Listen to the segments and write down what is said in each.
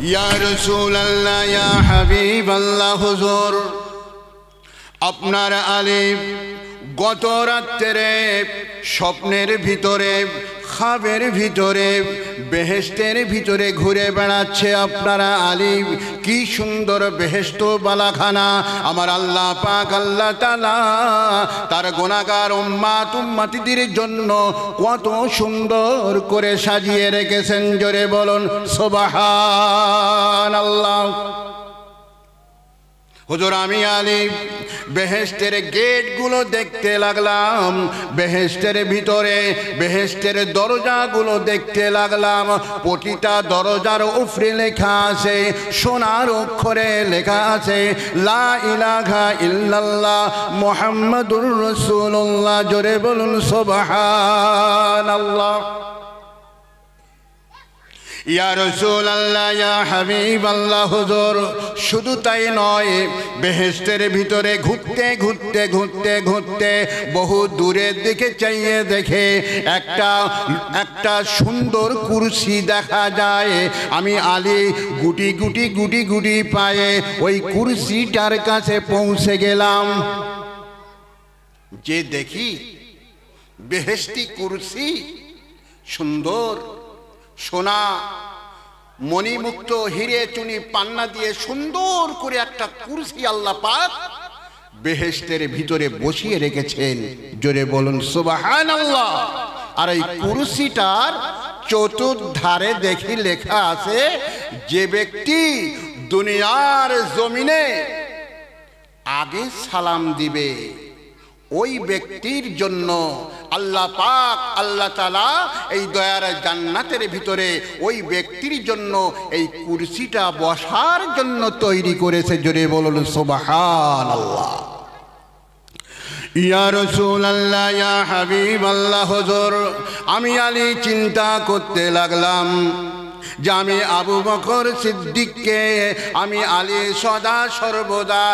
ইয়া রাসূলুল্লাহ, ইয়া হাবিবাল্লাহ, হুজুর আপনার আলী গত রাত্রে স্বপ্নের ভিতরে, খাবের ভিতরে, বেহেশতের ভিতরে ঘুরে বেড়াচ্ছে। আপনারা আলী কি সুন্দর বেহেশত বালাখানা আমার আল্লাহ পাক আল্লাহ তাআলা তার গুনাহগার উম্মাত উম্মতিদের জন্য কত সুন্দর করে সাজিয়ে রেখেছেন। জোরে বলুন সুবহানাল্লাহ। হুজুর আমি আলী বেহেশতের গেটগুলো দেখতে লাগলাম, বেহেশতের ভিতরে বেহেশতের দরজাগুলো দেখতে লাগলাম। প্রতিটা দরজার উপরে লেখা আছে, সোনার অক্ষরে লেখা আছে লা ইলাহা ইল্লাল্লাহ মুহাম্মাদুর রাসূলুল্লাহ। জোরে বলুন সুবহানাল্লাহ। ইয়া রাসূলুল্লাহ, ইয়া হাবিবাল্লাহ, হুজুর শুধু তাই নয়, বেহেশতের ভিতরে ঘুরতে ঘুরতে ঘুরতে ঘুরতে বহু দূরের দিকে চাইয়ে দেখে একটা সুন্দর কুরসি দেখা যায়। আমি আলী গুটি গুটি গুটি গুটি পায়ে ওই কুরসিটার কাছে পৌঁছে গেলাম। যে দেখি বেহেশতি কুরসি, সুন্দর সোনা মণিমুক্ত হিরে চুনি পান্না দিয়ে সুন্দর করে একটা কুরসি আল্লাহ পাক বেহেশতের ভিতরে বসিয়ে রেখেছেন। জোরে বলুন সুবহানাল্লাহ। আর এই কুরসিটার চতুর্ধারে দেখি লেখা আছে, যে ব্যক্তি দুনিয়ার জমিনে আগে সালাম দিবে ওই ব্যক্তির জন্য আল্লাহ পাক আল্লাহ তাআলা এই দয়ার জান্নাতের ভিতরে ওই ব্যক্তির জন্য এই কুরসিটা বসার জন্য তৈরি করেছে। জোরে বলুন সুবহানাল্লাহ। ইয়া রাসূলুল্লাহ, ইয়া হাবিবাল্লাহ, হুজুর আমি আলী চিন্তা করতে লাগলাম যে আমি আবু বকর সিদ্দিককে আমি আলী সদা সর্বদা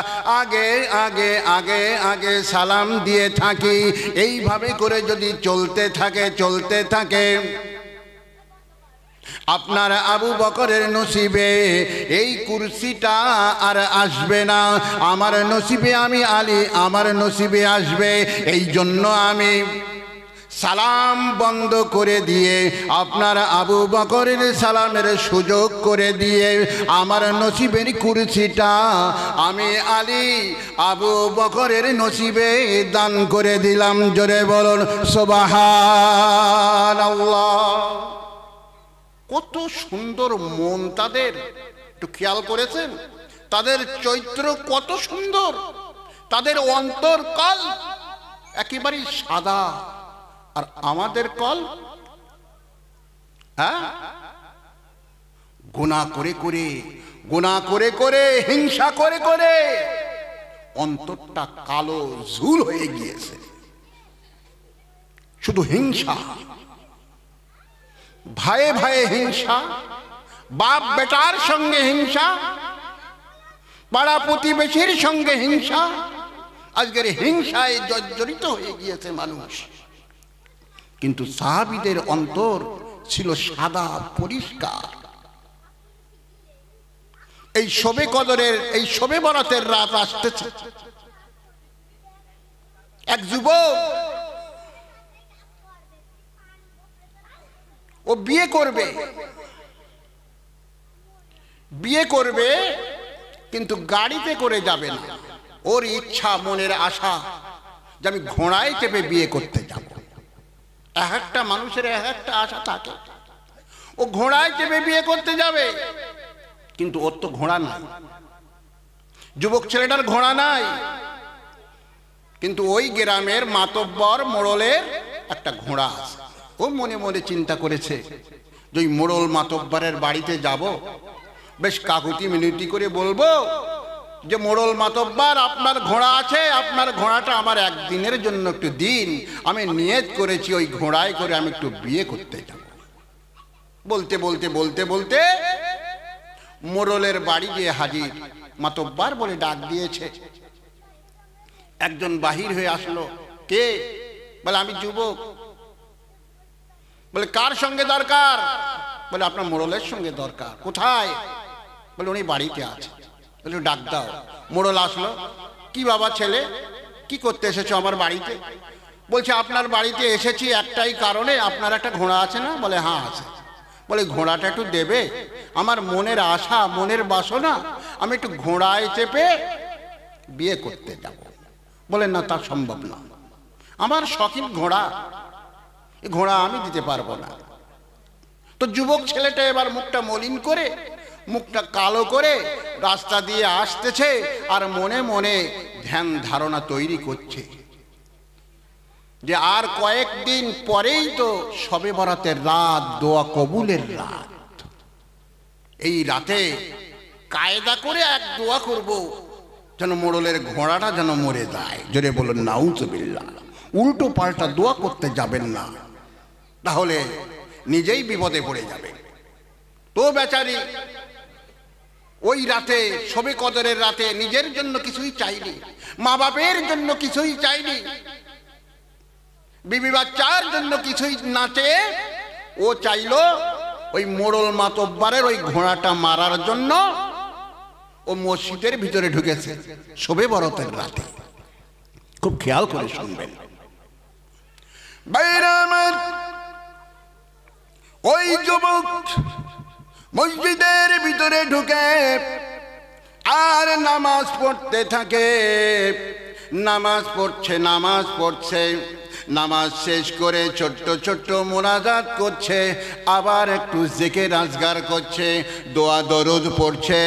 আগে আগে আগে আগে সালাম দিয়ে থাকি। এইভাবে করে যদি চলতে থাকে আপনার আবু বকরের নসিবে এই কুরসিটা আর আসবে না, আমার নসিবে আমি আলী আমার নসিবে আসবে। এই জন্য আমি সালাম বন্ধ করে দিয়ে আপনার আবু বকরের সালামের সুযোগ করে দিয়ে আমার নসিবের কুরসিটা আমি আলী আবু বকরের নসিবে দান করে দিলাম। জোরে বলুন সুবহানাল্লাহ। কত সুন্দর মন তাদের, একটু খেয়াল করেছেন? তাদের চরিত্র কত সুন্দর, তাদের অন্তর কাল একেবারেই সাদা। আর আমাদের কল গুনাহ করে করে হিংসা করে করে অন্তরটা কালো ঝুল হয়ে গিয়েছে। শুধু হিংসা, ভাইয়ে ভাইয়ে হিংসা, বাপ বেটার সঙ্গে হিংসা, পাড়া প্রতিবেশীর সঙ্গে হিংসা। আজকের হিংসায় জর্জরিত হয়ে গিয়েছে মানুষ। কিন্তু সাহাবীদের অন্তর ছিল সাদা পরিষ্কার। এই শবে কদরের, এই শবে বরাতের রাত আসতেছে। এক যুবক ও বিয়ে করবে কিন্তু গাড়িতে করে যাবে না। ওর ইচ্ছা, মনের আশা যে আমি ঘোড়ায় চেপে বিয়ে করতে যাব। এক একটা মানুষের এক একটা আশা থাকে। ও ঘোড়ায় চেপে বিয়ে করতে যাবে, কিন্তু ওর তো ঘোড়া নাই, যুবক ছেলেটার ঘোড়া নাই। কিন্তু ওই গ্রামের মাতব্বর মোড়লের একটা ঘোড়া আছে। ও মনে মনে চিন্তা করেছে যে ওই মোড়ল মাতব্বরের বাড়িতে যাব, বেশ কাকুতি মিনতি করে বলবো যে মোড়ল মাতব্বর আপনার ঘোড়া আছে, আপনার ঘোড়াটা আমার একদিনের জন্য একটু দিন, আমি নিয়ত করেছি ওই ঘোড়ায় করে আমি একটু বিয়ে করতে যাব। বলতে বলতে বলতে বলতে মোড়লের বাড়ি গিয়ে হাজির। মাতব্বর বলে ডাক দিয়েছে। একজন বাহির হয়ে আসলো। কে? বলে আমি যুবক। বলে কার সঙ্গে দরকার? বলে আপনার মোড়লের সঙ্গে দরকার। কোথায়? বলে উনি বাড়িতে আছে। বলে ডাক দাও। মোড়ল আসলো। কি বাবা ছেলে, কি করতে এসেছো আমার বাড়িতে? বলছে আপনার বাড়িতে এসেছি একটাই কারণে, আপনার একটা ঘোড়া আছে না? বলে হ্যাঁ আছে। বলে ঘোড়াটা একটু দেবে, আমার মনের আশা মনের বাসনা, আমি একটু ঘোড়ায় চেপে বিয়ে করতে যাব। বলে না, তা সম্ভব না, আমার শখিন ঘোড়া, এই ঘোড়া আমি দিতে পারবো না। তো যুবক ছেলেটা এবার মুখটা মলিন করে, মুখটা কালো করে রাস্তা দিয়ে আসতেছে আর মনে মনে ধ্যান ধারণা তৈরি করছে যে আর কয়েকদিন পরেই তো শবে বরাতের রাত, দোয়া কবুলের রাত। এই রাতে কায়দা করে এক দোয়া করব যেন মোড়লের ঘোড়াটা যেন মরে যায়। জোরে বলুন নাউজুবিল্লাহ। উল্টো পাল্টা দোয়া করতে যাবেন না, তাহলে নিজেই বিপদে পড়ে যাবে। তো বেচারি ওই রাতে, শবে কদরের রাতে নিজের জন্য কিছুই চাইনি, মা বাপের জন্য কিছুই চাইনি, বিবি বাচ্চার জন্য কিছুই না চেয়ে ও চাইলো ওই মোড়ল মাতব্বারের ওই ঘোড়াটা মারার জন্য ও মসজিদের ভিতরে ঢুকেছে শবে বরাতের রাতে। খুব খেয়াল করে শুনবেন বাইরে আমার, ওই যুবক মসজিদের ভিতরে ঢুকে আর নামাজ পড়তে থাকে। নামাজ পড়ছে, নামাজ পড়ছে, নামাজ শেষ করে ছোট্ট ছোট্ট মোনাজাত করছে, আবার একটু জিকির আজগার করছে, দোয়া দরুদ পড়ছে,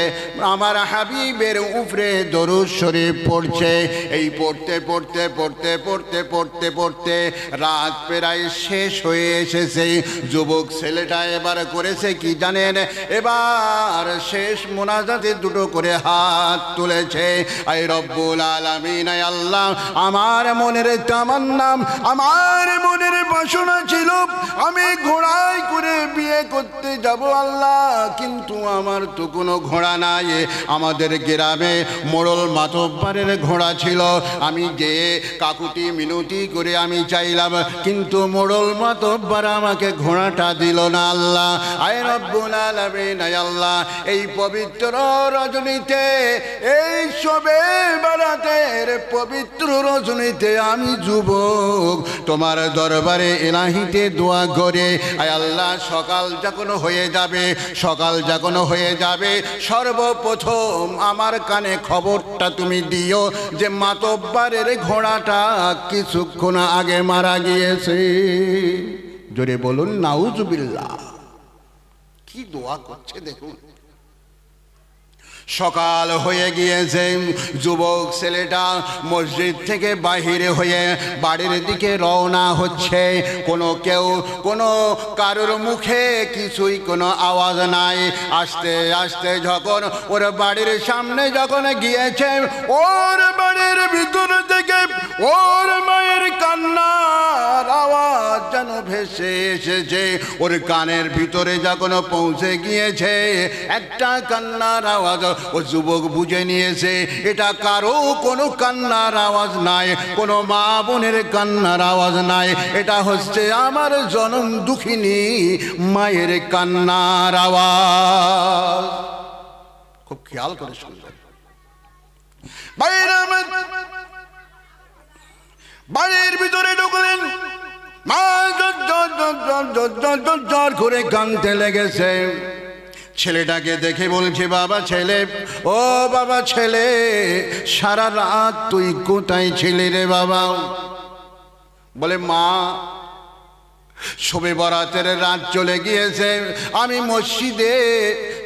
আমার হাবিবের উপরে দরুদ শরীফ পড়ছে। এই পড়তে পড়তে পড়তে পড়তে পড়তে পড়তে রাত প্রায় শেষ হয়ে এসেছে। যুবক ছেলেটা এবার করেছে কি জানেন? এবার শেষ মোনাজাতে দুটো করে হাত তুলেছে। আই রব্বুল আলামিন, আয় আল্লাহ, আমার মনের তামান্না, আমার মনের বাসনা ছিল আমি ঘোড়ায় করে বিয়ে করতে যাব আল্লাহ, কিন্তু আমার তো কোনো ঘোড়া নাই। আমাদের গ্রামে মোড়ল মাতব্বারের ঘোড়া ছিল, আমি যে কাকুতি মিনতি করে আমি চাইলাম, কিন্তু মোড়ল মাতব্বার আমাকে ঘোড়াটা দিল না আল্লাহ। আয় রব্বুল আলামিন, আয় আল্লাহ, এই পবিত্র রজনীতে, এই শবে বরাতের পবিত্র রজনীতে আমি যুবক তোমার দরবারে ইলাহিতে দোয়া করে, আয় আল্লাহ, সকাল যখন হয়ে যাবে, সকাল যখন হয়ে যাবে, সর্বপ্রথম আমার কানে খবরটা তুমি দিও যে মাতব্বারের ঘোড়াটা কিছুক্ষণ আগে মারা গিয়েছে। জোরে বলুন নাউজুবিল্লাহ। কি দোয়া করছে দেখুন। সকাল হয়ে গিয়েছে, যুবক ছেলেটা মসজিদ থেকে বাহিরে হয়ে বাড়ির দিকে রওনা হচ্ছে। কোনো কারোর মুখে কিছুই কোনো আওয়াজ নাই। আস্তে আস্তে যখন ওর বাড়ির সামনে যখন গিয়েছে, ওর বাড়ির ভিতর থেকে ওর মায়ের কান্নার আওয়াজ যেন ভেসে এসেছে। ওর কানের ভিতরে যখন পৌঁছে গিয়েছে একটা কান্নার আওয়াজ, ও যুবক বুঝে নিয়েছে এটা কারো কোনো কান্নার আওয়াজ নাই, কোনো মা বোনের কান্নার আওয়াজ নাই, এটা হচ্ছে আমার জনম দুঃখিনী মায়ের কান্নার আওয়াজ। খুব খেয়াল করে শুনবেন। বাড়ির ভিতরে ঢুকলেন, মা জর করে কাঁদতে লেগেছে। ছেলেটাকে দেখে বলছে, বাবা ছেলে, ও বাবা ছেলে, সারা রাত তুই কোথায় ছিলি রে বাবা? বলে, মা, শবে বরাতের রাত চলে গিয়েছে, আমি মসজিদে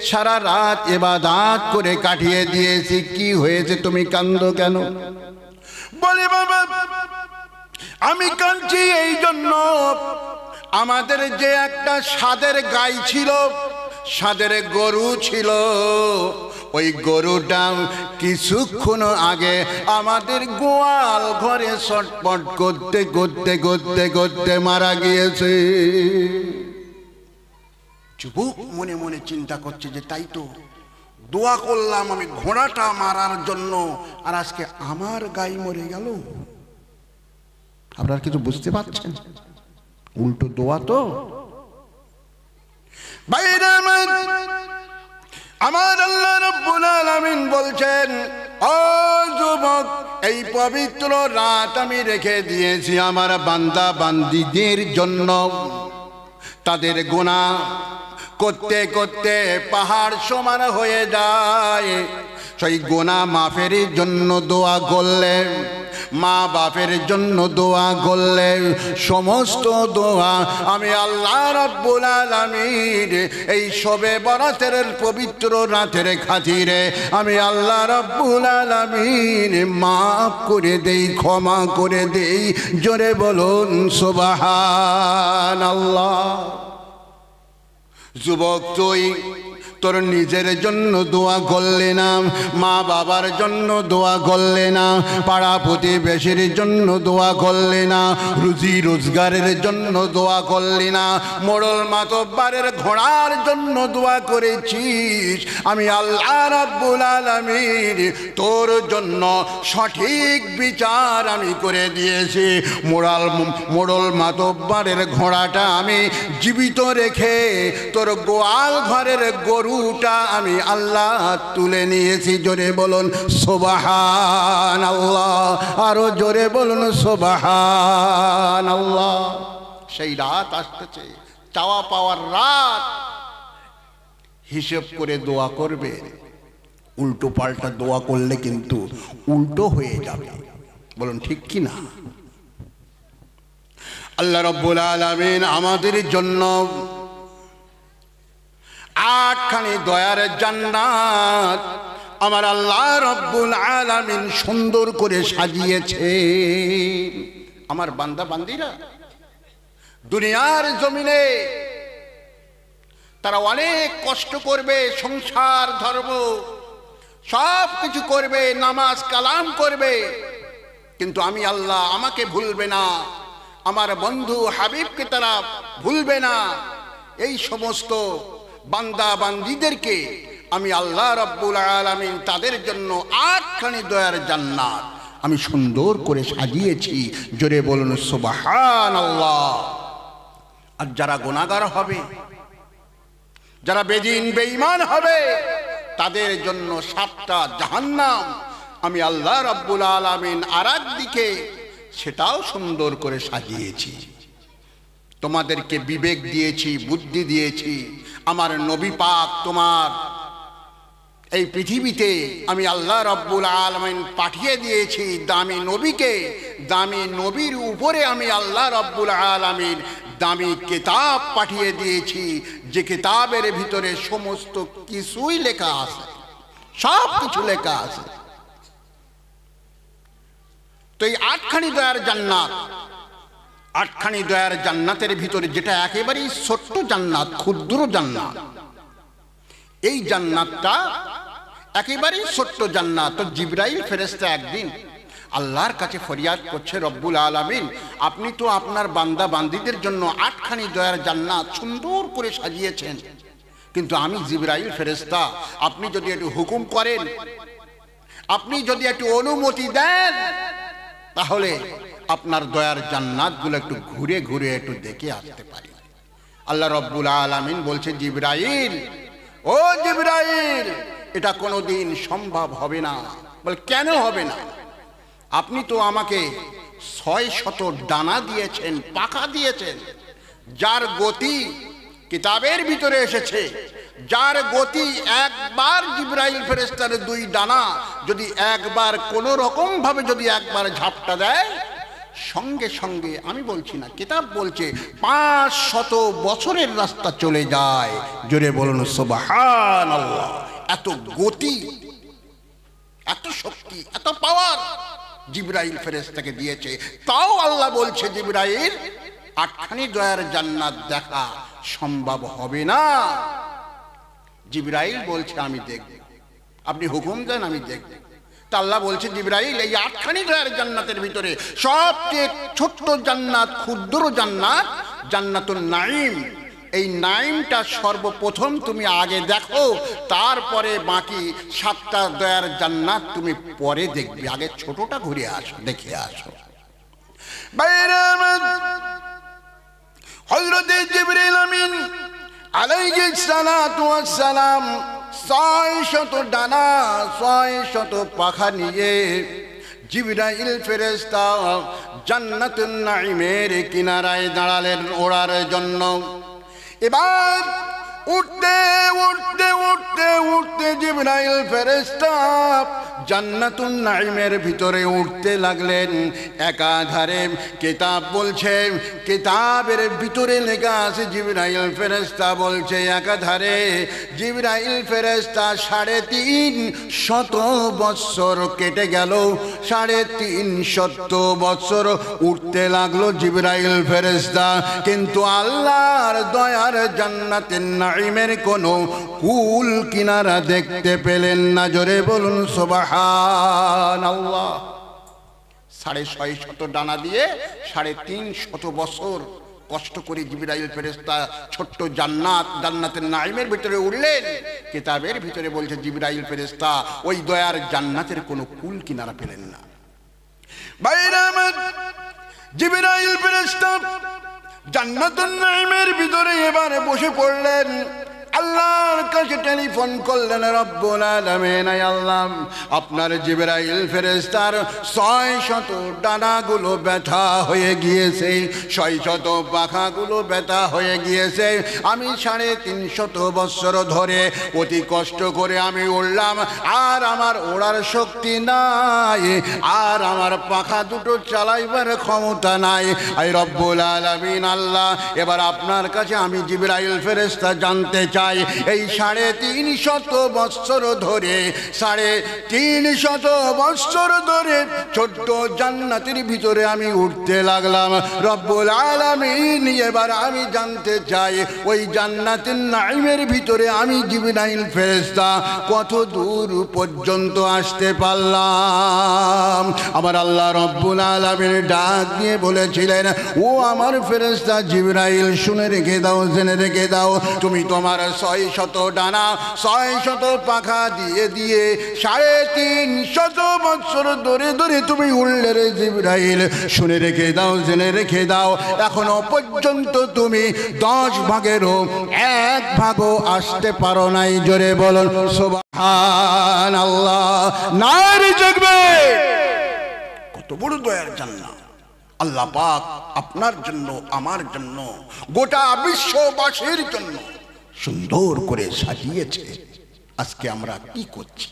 সারা রাত ইবাদত করে কাটিয়ে দিয়েছি। কি হয়েছে, তুমি কাঁদো কেন? বলে, বাবা, আমি কাঁদছি এই জন্য, আমাদের যে একটা সাদের গাই ছিল, সাদের গরু ছিল, ওই গরুটা কিছুক্ষণ আগে আমাদের গোয়াল ঘরে ছটপট করতে করতে করতে করতে মারা গিয়েছে। যুবক মনে মনে চিন্তা করছে যে তাই তো দোয়া করলাম আমি ঘোড়াটা মারার জন্য, আর আজকে আমার গাই মরে গেল। আপনারা কিছু বুঝতে পারছেন? উল্টো দোয়া তো। আমার আল্লাহ রাব্বুল আলামিন বলছেন, ও যুবক, এই পবিত্র রাত আমি রেখে দিয়েছি আমার বান্দা বান্দীদের জন্য। তাদের গুনাহ করতে করতে পাহাড় সমান হয়ে যায়, সেই গুনাহ মাফের জন্য দোয়া করলে, মা বাপের জন্য দোয়া করলে, সমস্ত দোয়া আমি আল্লাহ রাব্বুল আলামিন এই শবে বরাতের পবিত্র রাতের খাতিরে আমি আল্লাহ রাব্বুল আলামিন মাফ করে দেই, ক্ষমা করে দেই। জোরে বলুন সুবহানাল্লাহ। যুবক, তুই তোর নিজের জন্য দোয়া করলে না, মা বাবার জন্য দোয়া করলে না, পাড়া প্রতিবেশীর জন্য দোয়া করলে না, রুজি রোজগারের জন্য দোয়া করলি না, মোড়ল মাতব্বারের ঘোড়ার জন্য দোয়া করেছিস। আমি আল্লাহ রাব্বুল আলামিন তোর জন্য সঠিক বিচার আমি করে দিয়েছি। মোড়ল মাতব্বারের ঘোড়াটা আমি জীবিত রেখে তোর গোয়াল ঘরের গরুটা আমি আল্লাহ তুলে নিয়েছি। জোরে বলুন সুবহানাল্লাহ, আরো জোরে বলুন সুবহানাল্লাহ। সেই রাত আসতেছে, চাওয়া পাওয়ার রাত। হিসেব করে দোয়া করবে, উল্টো পাল্টা দোয়া করলে কিন্তু উল্টো হয়ে যাবে। বলুন ঠিক কি না? আল্লাহ রাব্বুল আলামিন আমাদের জন্য 8খানি দয়ার জান্নাত আমার আল্লাহ রাব্বুল আলামিন সুন্দর করে সাজিয়েছে। আমার বান্দা বান্দীরা দুনিয়ার জমিনে তারা অনেক কষ্ট করবে, সংসার ধর্ম সব কিছু করবে, নামাজ কালাম করবে, কিন্তু আমি আল্লাহ আমাকে ভুলবে না, আমার বন্ধু হাবিবকে তারা ভুলবে না। এই সমস্ত বান্দা বান্দীদেরকে আমি আল্লাহ রাব্বুল আলামিন তাদের জন্য 8খানি দয়ার জান্নাত আমি সুন্দর করে সাজিয়েছি। জোরে বলুন সুবহানাল্লাহ। আর যারা গুনাহগার হবে, যারা বেদিন বেঈমান হবে, তাদের জন্য 7টা জাহান্নাম আমি আল্লাহ রাব্বুল আলামিন আরেক দিকে সেটাও সুন্দর করে সাজিয়েছি। তোমাদেরকে বিবেক দিয়েছি, বুদ্ধি দিয়েছি। আমার নবী পাক তোমার এই পৃথিবীতে আমি আল্লাহ রাব্বুল আলামিন পাঠিয়ে দিয়েছি দামি নবীকে। দামি নবীর উপরে আমি আল্লাহ রাব্বুল আলামিন দামি কিতাব পাঠিয়ে দিয়েছি, যে কিতাবের ভিতরে সমস্ত কিছুই লেখা আছে, সব কিছু লেখা আছে। তো এই 8খানি দয়ার জান্নাত, 8খানি দয়ার জান্নাতের ভিতরে যেটা একেবারেই ছোট্ট জান্নাত, ক্ষুদ্র জান্নাত, এই জান্নাতটা একেবারেই ছোট্ট জান্নাত। তো জিবরাইল ফেরেশতা একদিন আল্লাহর কাছে ফরিয়াদ করছে, রব্বুল আলামিন আপনি তো আপনার বান্দা বান্দীদের জন্য 8খানি দয়ার জান্নাত সুন্দর করে সাজিয়েছেন, কিন্তু আমি জিবরাইল ফেরেশতা, আপনি যদি একটু হুকুম করেন, আপনি যদি একটু অনুমতি দেন, তাহলে আপনার দয়ার জান্নাতগুলো একটু ঘুরে ঘুরে একটু দেখে আসতে পারি। আল্লাহ রাব্বুল আলামিন বলছে, জিবরাইল, ও জিবরাইল, এটা কোনোদিন সম্ভব হবে না। বল কেন হবে না? আপনি তো আমাকে 600 ডানা দিয়েছেন, পাখা দিয়েছেন, যার গতি কিতাবের ভিতরে এসেছে, যার গতি একবার জিবরাইল ফেরেশতার 2 ডানা যদি একবার কোনো রকম ভাবে যদি একবার ঝাপটা দেয়, সঙ্গে সঙ্গে, আমি বলছি না, কিতাব বলছে 500 বছরের রাস্তা চলে যায়। জোরে বলুন সুবহানাল্লাহ। এত গতি, এত শক্তি, এত পাওয়ার জিবরাইল ফেরেশতাকে দিয়েছে। তাও আল্লাহ বলছে, জিবরাইল 8খানি দয়ার জান্নাত দেখা সম্ভব হবে না। জিবরাইল বলছে, আমি দেখব, আপনি হুকুম দেন, আমি দেখব। তা আল্লাহ বলছে, জিবরাইল এই 8খানি দয়ার জান্নাতের ভিতরে সবচেয়ে ছোট্ট জান্নাত, ক্ষুদ্র জান্নাত, জান্নাতুন নাঈম, এই নাঈমটা সর্বপ্রথম তুমি আগে দেখো, তারপরে বাকি 7টা দয়ার জান্নাত তুমি পরে দেখবে। আগে ছোটটা ঘুরে আসো, দেখে আসো। হযরত জিবরিল আমিন আলাইহিস সালাতু ওয়াস সালাম 600 ডানা 600 পাখা নিয়ে জিবরাইল ফেরেশতা জান্নাতুন নাঈমের কিনারায় দাঁড়ালেন ওড়ার জন্য। এবার উঠতে উঠতে উঠতে উঠতে জিবরাইল ফেরেশতা জান্নাতুন নাঈমের ভিতরে উঠতে লাগলেন। একাধারে কিতাব বলছে, কিতাবের ভিতরে লেখা আছে জিবরাইল ফেরেশতা বলছে একাধারে জিবরাইল ফেরেশতা 350 বৎসর কেটে গেল। 350 বৎসর উঠতে লাগলো জিবরাইল ফেরেশতা, কিন্তু আল্লাহর দয়ার জান্নাতুন নাঈমের কোনো কুল কিনারা দেখতে পেলেন না। জোরে বলুন সুবহানাল্লাহ। 650 ডানা দিয়ে 350 বছর কষ্ট করে জিবরাইল ফেরেশতা ছোট্ট জান্নাতুন নাঈমের ভিতরে উঠলেন। কিতাবের ভিতরে বলছে জিবরাইল ফেরেশতা ওই দয়ার জান্নাতের কোনো কুল কিনারা পেলেন না। বাইরে আমার জিবরাইল ফেরেশতা জান্নাতুন নাঈমের ভিতরে এবারে বসে পড়লেন। আল্লাহর কাছে টেলিফোন করলেন, রব্বুল আলামিন আল্লাহ আপনার জিবরাইল ফেরেশতার 600 ডানাগুলো ব্যথা হয়ে গিয়েছে, 600 পাখাগুলো ব্যথা হয়ে গিয়েছে। আমি 350 বছর ধরে অতি কষ্ট করে আমি উড়লাম, আর আমার ওড়ার শক্তি নাই, আর আমার পাখা দুটো চালাইবার ক্ষমতা নাই। আই রব্বুল আলামিন আল্লাহ এবার আপনার কাছে আমি জিবরাইল ফেরেশতা জানতে চাই এই 350 বছর ধরে 350 বছর ধরে ছোট্ট জান্নাতের ভিতরে আমি উঠতে লাগলাম। রব্বুল আলামিন এবার আমি জানতে চাই ওই জান্নাতুন নাঈমের ভিতরে আমি জিবরাইল ফেরেশতা কত দূর পর্যন্ত আসতে পারলাম। আমার আল্লাহ রব্বুল আলামিন ডাক দিয়ে বলেছিলেন, ও আমার ফেরেশতা জিবরাইল শুনে রেখে দাও, জেনে রেখে দাও, তুমি তোমার 600 ডানা 600 পাখা দিয়ে দিয়ে 350 বছর ধরে ধরে তুমি উড়লে রে জিবরাইল। শুনে রেখে দাও, জেনে রেখে দাও, এখনো পর্যন্ত তুমি 10 ভাগেরও 1 ভাগও আসতে পারো নাই। জোরে বলুন সুবহানাল্লাহ। নারে জাগবে। কত বড় দয়ার জান্নাত আল্লাহ পাক আপনার জন্য, আমার জন্য, গোটা বিশ্ববাসীর জন্য সুন্দর করে সাজিয়েছে। আজকে আমরা কি করছি?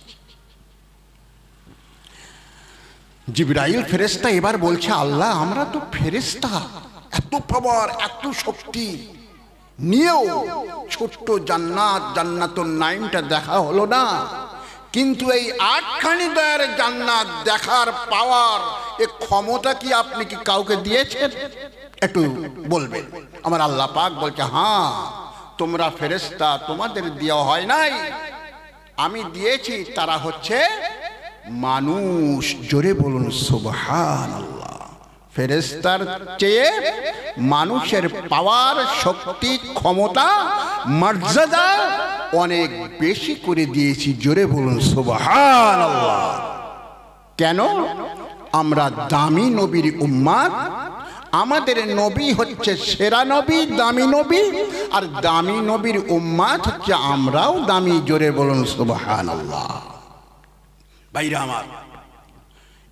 জিবরাইল ফেরেশতা এবার বলছে, আল্লাহ আমরা তো ফেরেশতা, এত পাওয়ার এত শক্তি নিয়েও ছোট্ট জান্নাতুন নাঈমটা দেখা হলো না, কিন্তু এই 8খানি দয়ার জান্নাত দেখার পাওয়ার এ ক্ষমতা কি আপনি কি কাউকে দিয়েছেন? একটু বলবেন। আমার আল্লাহ পাক বলছে, হ্যাঁ তোমরা ফেরেশতা, তোমাদের দেওয়া হয় নাই, আমি দিয়েছি, তারা হচ্ছে মানুষ। জোরে বলুন সুবহানাল্লাহ। ফেরেশতার চেয়ে মানুষের পাওয়ার, শক্তি, ক্ষমতা, মর্যাদা অনেক বেশি করে দিয়েছি। জোরে বলুন সুবহানাল্লাহ। কেন? আমরা দামি নবীর উম্মত, আমাদের নবী হচ্ছে সেরা নবী, দামি নবী, আর দামি নবীর উম্মত হচ্ছে আমরাও দামি। জোরে বলুন সুবহানাল্লাহ। ভাইরা আমার,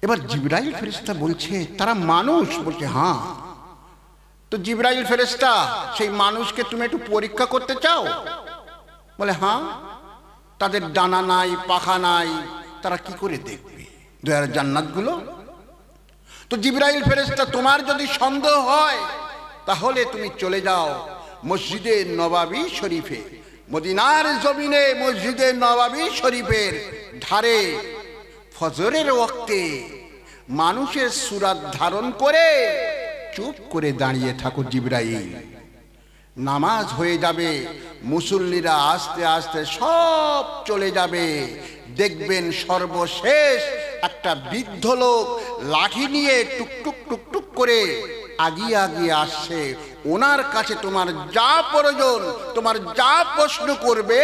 এবার জিবরাইল ফেরেশতা বলছে তারা মানুষ, বলছে হ্যাঁ। তো জিবরাইল ফেরেশতা সেই মানুষকে তুমি একটু পরীক্ষা করতে চাও? বলে হ্যাঁ। তাদের ডানা নাই, পাখা নাই, তারা কি করে দেখবে দয়ার জান্নাতগুলো? তো জিবরাইল ফেরেশতা তোমার যদি সন্দেহ হয় তাহলে তুমি চলে যাও মসজিদে নববী শরীফে, মদিনার জমিনে মসজিদে নববী শরীফের ধারে ফজরের ওয়াক্তে মানুষের সূরত ধারণ করে চুপ করে দাঁড়িয়ে থাকো। জিবরাইল নামাজ হয়ে যাবে, মুসল্লিরা আস্তে আস্তে সব চলে যাবে, দেখবেন সর্বশেষ একটা বৃদ্ধ লোক লাঠি নিয়ে টুকটুক টুকটুক করে আগিয়ে আগিয়ে আসছে। ওনার কাছে তোমার যা প্রয়োজন, তোমার যা প্রশ্ন করবে,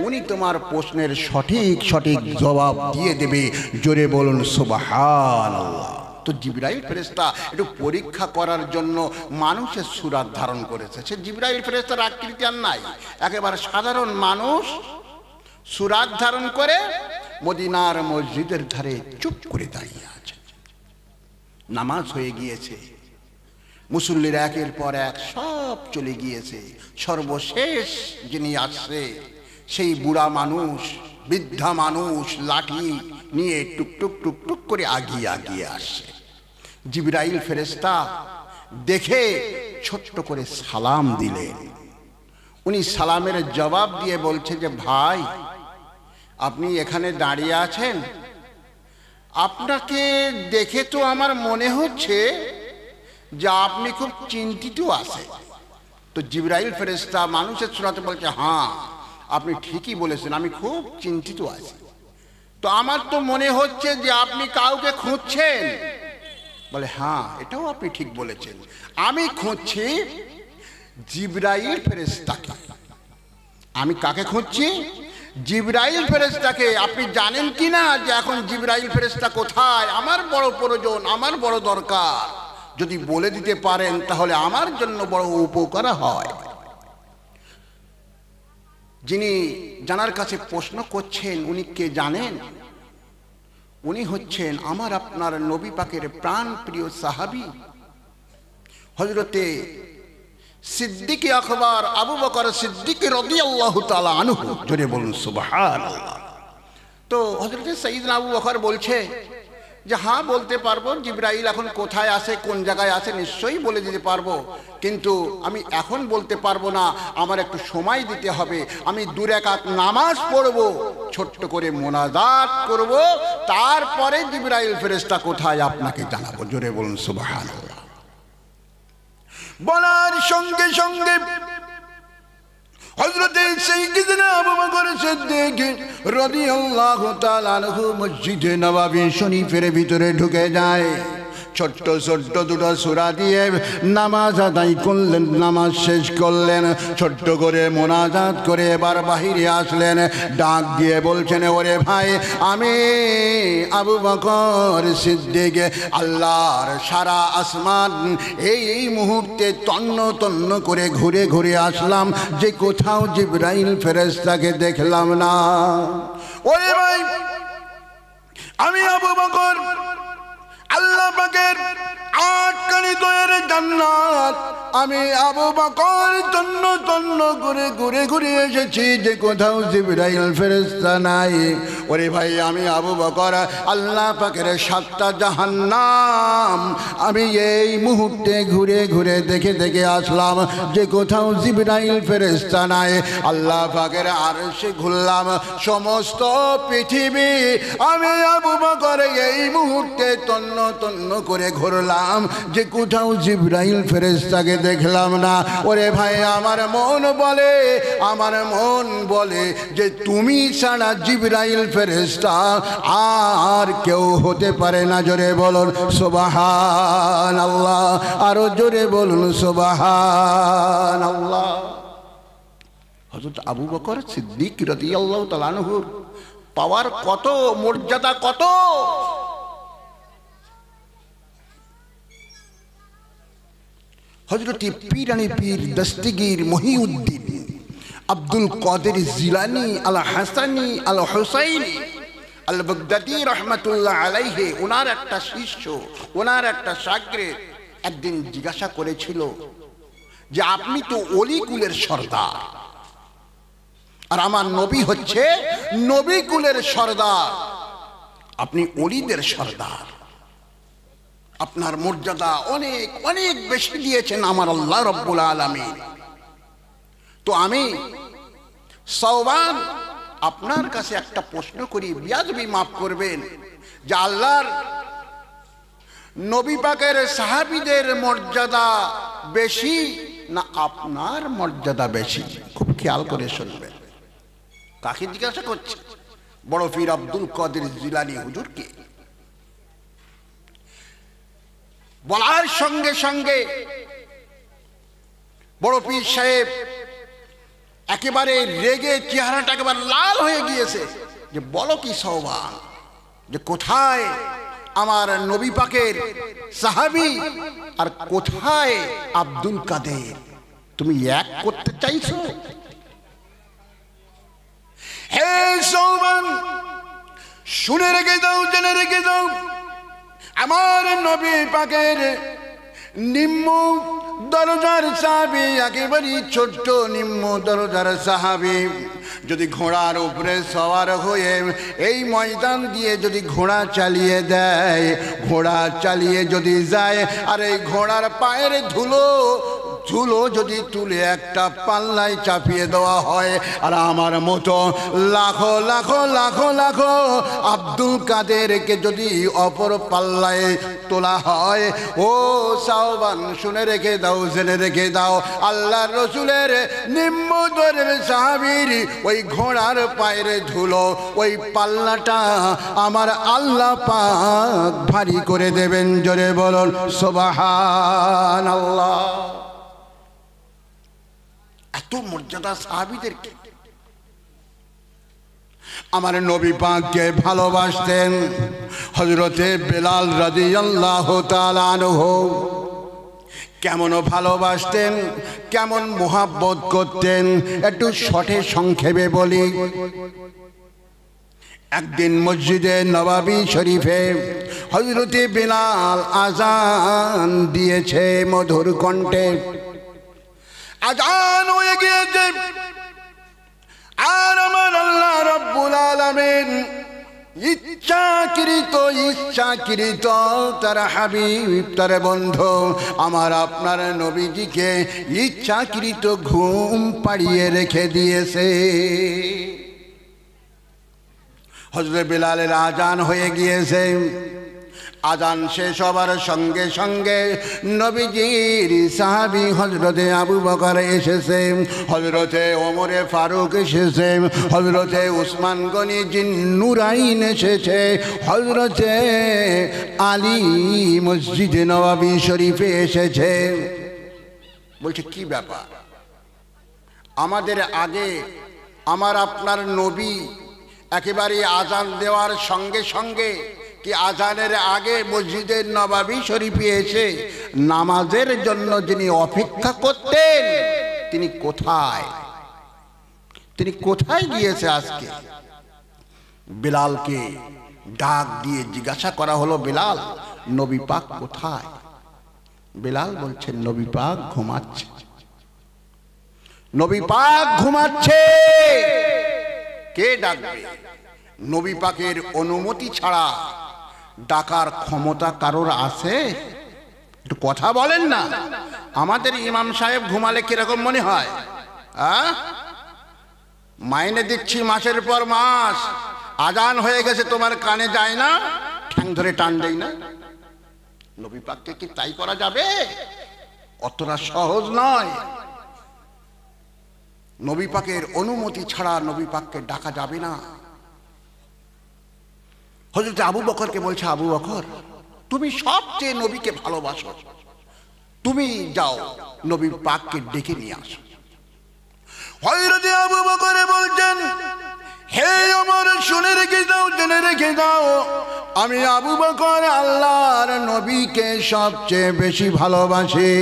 উনি তোমার প্রশ্নের সঠিক সঠিক জবাব দিয়ে দেবে। জোরে বলুন সুবহানাল্লাহ। তো জিবরাইল ফেরেশতা একটু পরীক্ষা করার জন্য মানুষের সূরত ধারণ করেছে। সে জিবরাইল ফেরেশতার আকৃতি আর নাই, একেবারে সাধারণ মানুষ, সুরাত ধারণ করে মদিনার মসজিদের ধারে চুপ করে দাঁড়িয়ে আছে। নামাজ হয়ে গিয়েছে, মুসল্লির একের পর এক সব চলে গিয়েছে। সর্বশেষ যিনি আসছে সেই বুড়া মানুষ, বৃদ্ধা মানুষ, লাঠি নিয়ে টুকটুক টুকটুক করে আগিয়ে আগিয়ে আসছে। জিবরাইল ফেরেশতা দেখে ছোট্ট করে সালাম দিলেন। উনি সালামের জবাব দিয়ে বলছে যে ভাই, আপনি এখানে দাঁড়িয়ে আছেন, আপনাকে দেখে তো আমার মনে হচ্ছে যে আপনি খুব চিন্তিত আছেন। তো জিবরাইল ফেরেশতা মানুষের সুরাতে বলছে, হ্যাঁ আপনি ঠিকই বলেছেন, আমি খুব চিন্তিত আছি। তো আমার তো মনে হচ্ছে যে আপনি কাউকে খুঁজছেন। বলে হ্যাঁ, এটাও আপনি ঠিক বলেছেন, আমি খুঁজছি জিবরাইল ফেরেশতাকে। আমি কাকে খুঁজছি? জিবরাইল ফেরেশতাকে। আপনি জানেন কি না যে এখন জিবরাইল ফেরেশতা কোথায়? আমার বড় প্রয়োজন, আমার বড় দরকার। যদি বলে দিতে পারেন তাহলে আমার জন্য বড় উপকার হয়। যিনি জানার কাছে প্রশ্ন করছেন উনি কে জানেন? উনি হচ্ছেন আমার আপনার নবী পাকের প্রাণ প্রিয় সাহাবী হযরতে সিদ্দিক আকবর আবু বকর সিদ্দিক রাদিয়াল্লাহু তাআলা আনহু। জোরে বলুন সুবহানাল্লাহ। তো হযরতে সাইয়েদনা আবু বকর বলছে যে হ্যাঁ বলতে পারবো, জিবরাইল এখন কোথায় আছে, কোন জায়গায় আছে নিশ্চয়ই বলে দিতে পারবো, কিন্তু আমি এখন বলতে পারবো না, আমার একটু সময় দিতে হবে। আমি 2 রাকাত নামাজ পড়বো, ছোট্ট করে মোনাজাত করব, তারপরে জিবরাইল ফেরেশতা কোথায় আপনাকে জানাবো। জোরে বলুন সুবহানাল্লাহ। বলার সঙ্গে সঙ্গে হযরতে সাইয়্যিদনা আবু বকর সিদ্দিক রাদিয়াল্লাহু তাআলা আনহু মসজিদে নববী শরীফের ভিতরে ঢুকে যায়। ছোট্ট ছোট্ট 2টো সূরা দিয়ে নামাজ আদায় করলেন, নামাজ শেষ করলেন, ছোট্ট করে মোনাজাত করে এবার বাহিরে আসলেন। ডাক দিয়ে বলছেন, ওরে ভাই, আমি আবু বকর সিদ্দিক আল্লাহর সারা আসমান এই মুহূর্তে তন্ন তন্ন করে ঘুরে ঘুরে আসলাম, যে কোথাও জিবরাইল ফেরেশতাকে দেখলাম না। ওরে ভাই, আমি আবু বকর আল্লাহ পাকের 8খানি দয়ার জান্নাত আমি আবু বকর তন্ন তন্ন করে ঘুরে ঘুরে এসেছি, যে কোথাও জিবরাইল ফেরেশতা নাই। ওরে ভাই, আমি আবু বকর আল্লাহ পাকের 7টা জাহান্নাম আমি এই মুহূর্তে ঘুরে ঘুরে দেখে দেখে আসলাম, যে কোথাও জিবরাইল ফেরেশতা নাই। আল্লাহ পাকের আরশে ঘুরলাম, সমস্ত পৃথিবী আমি আবু বকর এই মুহূর্তে তন্ন তন্ন করে ঘুরলাম, যে কোথাও জিবরাইল ফেরেশতাকে দেখলাম না। ওরে ভাই, আমার মন বলে যে তুমি ছাড়া জিবরাইল ফেরেশতা আর কেউ হতে পারে না। জোরে বলুন সুবহানাল্লাহ, আরো জোরে বলুন সুবহানাল্লাহ। হযরত আবু বকর সিদ্দিক রাদিয়াল্লাহু তাআলা আনহুর পাওয়ার কত, মর্যাদা কত! হযরতে পীরানি পীর দস্তগীর মহিউদ্দিন আব্দুল কাদের জিলানী আল হাসানী আল হুসাইনী আল বাগদাদী রহমাতুল্লাহ আলাইহি, ওনার একটা শিষ্য, ওনার একটা শাগরেদ একদিন জিজ্ঞাসা করেছিল যে আপনি তো অলি কুলের সর্দার, আর আমার নবী হচ্ছে নবী কুলের সর্দার, আপনি অলিদের সর্দার, আপনার মর্যাদা অনেক অনেক বেশি দিয়েছেন আমার আল্লাহ রব্বুল আলামিন। তো আমি সওবান আপনার কাছে একটা প্রশ্ন করি, বিয়াদবি মাফ করবেন, যে আল্লাহর নবী পাকের সাহাবীদের মর্যাদা বেশি না আপনার মর্যাদা বেশি? খুব খেয়াল করে শুনবেন। কাকে জিজ্ঞাসা করছে? বড় পীর আব্দুল কাদের জিলানী হুজুরকে। বলার সঙ্গে সঙ্গে বড় পীর সাহেব একেবারে রেগে চেহারাটা একেবারে লাল হয়ে গিয়েছে, যে বলো কি সওবান, যে কোথায় আমার নবী পাকের সাহাবী আর কোথায় আব্দুল কাদের? তুমি এক করতে চাইছো? হে সৌবান, শুনে রেখে দাও, জেনে রেখে দাও, আমার নবী পাকের নিম্ন দরজার সাহাবী, একেবারে ছোট্ট নিম্ন দরজার সাহাবী যদি ঘোড়ার উপরে সওয়ার হয়ে এই ময়দান দিয়ে যদি ঘোড়া চালিয়ে দেয়, ঘোড়া চালিয়ে যদি যায়, আর এই ঘোড়ার পায়ের ধুলো যদি তুলে একটা পাল্লায় চাপিয়ে দেওয়া হয়, আর আমার মতো লাখো লাখো লাখো লাখো আব্দুল কাদেরকে যদি অপর পাল্লায় তোলা হয়, ও সাওবান শুনে রেখে দাও, জেনে রেখে দাও, আল্লাহর রসুলের নিম্ন দরের সাহাবীর ওই ঘোড়ার পায়ের ধুলো, ওই পাল্লাটা আমার আল্লাহ পাক ভারী করে দেবেন। জোরে বলুন সুবহানাল্লাহ। এত মর্যাদা সাহাবীদেরকে। আমার নবী পাককে ভালোবাসতেন হযরতে বেলাল রাদিয়াল্লাহু তাআলা আনহু। কেমন ভালোবাসতেন, কেমন মোহাব্বত করতেন, একটু শর্টে সংক্ষেপে বলি। একদিন মসজিদে নববী শরীফে হযরতে বেলাল আযান দিয়েছে মধুর কণ্ঠে। আযান হয়ে গিয়েছে, আর আমার আল্লাহ রাব্বুল আলামিন ইচ্ছাকৃত তার হাবিব, তার বন্ধু, আমার আপনার নবীজিকে ইচ্ছাকৃত ঘুম পাড়িয়ে রেখে দিয়েছে। হযরত বেলালের আযান হয়ে গিয়েছে। আযান শেষ হবার সঙ্গে সঙ্গে নবীজির সাহাবী হযরতে আবু বকর এসেছে, হযরতে ওমরে ফারুক এসেছে, হযরতে উসমান গনি জিন নুরাইন এসেছে, হযরতে আলী মসজিদে নববী শরীফে এসেছে। বলছে কি ব্যাপার, আমাদের আগে আমার আপনার নবী একেবারে আযান দেওয়ার সঙ্গে সঙ্গে কি আযানের আগে মসজিদের নববী শরীফে এসে নামাজের জন্য যিনি অপেক্ষা করতেন তিনি কোথায়, তিনি কোথায় গিয়েছে আজকে? বেলালকে ডাক দিয়ে জিজ্ঞাসা করা হলো, বেলাল নবী পাক কোথায়? বেলাল বলছেন নবী পাক ঘুমাচ্ছে, নবী পাক ঘুমাচ্ছে। কে ডাকবে? নবী পাকের অনুমতি ছাড়া ডাকার ক্ষমতা কারোর আছে? একটু কথা বলেন না। আমাদের ইমাম সাহেব ঘুমালে কিরকম মনে হয়? মাইনে দিচ্ছি মাসের পর মাস, আযান হয়ে গেছে তোমার কানে যায় না, ঠ্যাং ধরে টান দেই না। নবী পাককে কি তাই করা যাবে? অতটা সহজ নয়। নবী পাকের অনুমতি ছাড়া নবী পাককে ডাকা যাবে না। হযরত আবু বকরকে বলছে, আবু বকর তুমি সবচেয়ে নবীকে ভালোবাসো, তুমি যাও নবী পাককে ডেকে নিয়ে আসো। হযরত আবু বকর বলছেন, হে ওমর শুনে রেখে দাও, জেনে রেখে দাও, আমি আবু বকর আল্লাহর নবীকে সবচেয়ে বেশি ভালোবাসি।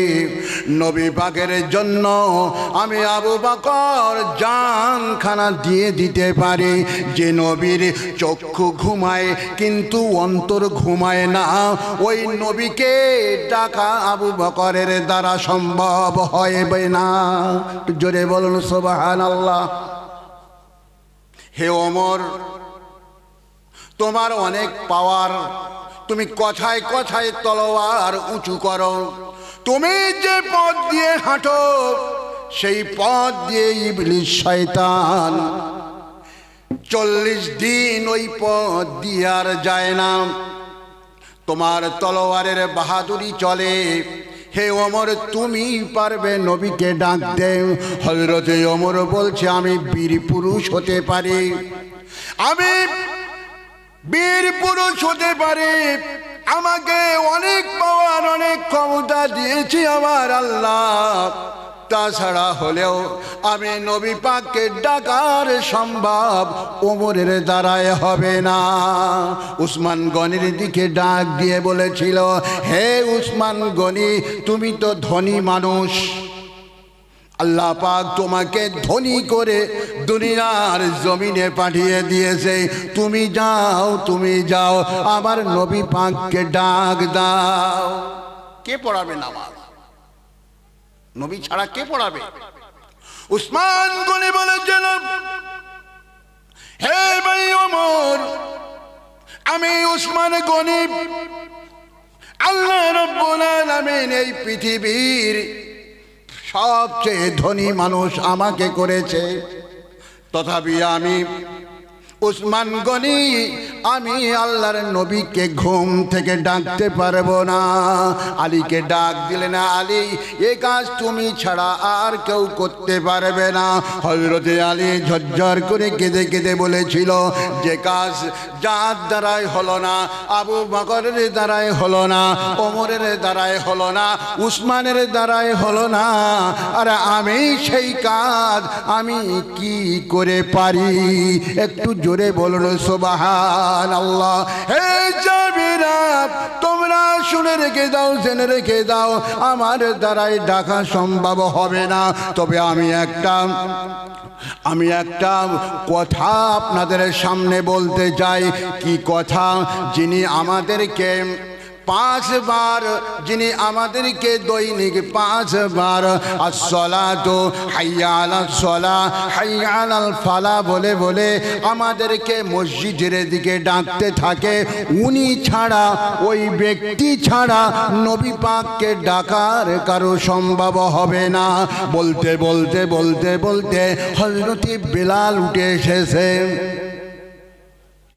নবী পাকের জন্য আমি আবু বকর জানখানা দিয়ে দিতে পারি। যে নবীর চক্ষু ঘুমায় কিন্তু অন্তর ঘুমায় না, ওই নবীকে ডাকা আবু বকরের দ্বারা সম্ভব হবে না। জোরে বলুন সুবহানাল্লাহ। হে ওমর, তোমার অনেক পাওয়ার, তুমি কথায় কথায় তলোয়ার উঁচু করো, তুমি যে পথ দিয়ে হাঁটো সেই পথ দিয়ে ইবলিস শয়তান 40 দিন ওই পথ দিয়ে আর যায় না। তোমার তলোয়ারের বাহাদুরি চলে। হে ওমর, তুমি পারবে নবীকে ডাক দে। হযরতে ওমর বলছে, আমি বীর পুরুষ হতে পারি, আমি বীর পুরুষ হতে পারি, আমাকে অনেক পাওয়ার, অনেক ক্ষমতা দিয়েছি আমার আল্লাহ, তাছাড়া হলেও আমি নবী পাককে ডাকার সম্ভব ওমরের দ্বারায় হবে না। উসমান গনির দিকে ডাক দিয়ে বলেছিল, হে উসমান গনি, তুমি তো ধনী মানুষ, আল্লাহ পাক তোমাকে ধনী করে দুনিয়ার জমিনে পাঠিয়ে দিয়েছে, তুমি যাও আমার নবী পাককে ডাক দাও। কে পড়াবে নামাজ? নবী ছাড়া কে পড়াবে? উসমান গনি বলেছেন, হে ভাই ওমর, আমি উসমান গনি, আল্লাহ রাব্বুল আলামিন এই পৃথিবীর সবচেয়ে ধনী মানুষ আমাকে করেছে, তথাপি আমি উসমান গনি আমি আল্লাহর নবীকে ঘুম থেকে ডাকতে পারবো না। আলীকে ডাক দিলে না, আলী এ কাজ তুমি ছাড়া আর কেউ করতে পারবে না। হযরতে আলী ঝরঝর করে কেঁদে কেঁদে বলেছিল, যে কাজ যার দ্বারাই হলো না, আবু বকরের দ্বারাই হলো না, ওমরের দ্বারাই হলো না, উসমানের দ্বারাই হলো না, আর আমি সেই কাজ আমি কি করে পারি? একটু জোরে বলুন সুবহানাল্লাহ। হে জাবিরা, তোমরা শুনে রেখে দাও, জেনে রেখে দাও, আমার দ্বারাই ডাকা সম্ভব হবে না, তবে আমি একটা কথা আপনাদের সামনে বলতে চাই। কি কথা? যিনি আমাদেরকে 5 বার, যিনি আমাদেরকে দৈনিক 5 বার আসসালাতু হাইয়া আলাস সালাহ হাইয়া আলাল ফালাহ বলে বলে আমাদেরকে মসজিদের দিকে ডাকতে থাকে, উনি ছাড়া, ওই ব্যক্তি ছাড়া নবী পাককে ডাকার কারো সম্ভব হবে না। বলতে বলতে বলতে বলতে হযরত বেলাল উঠে এসেছে।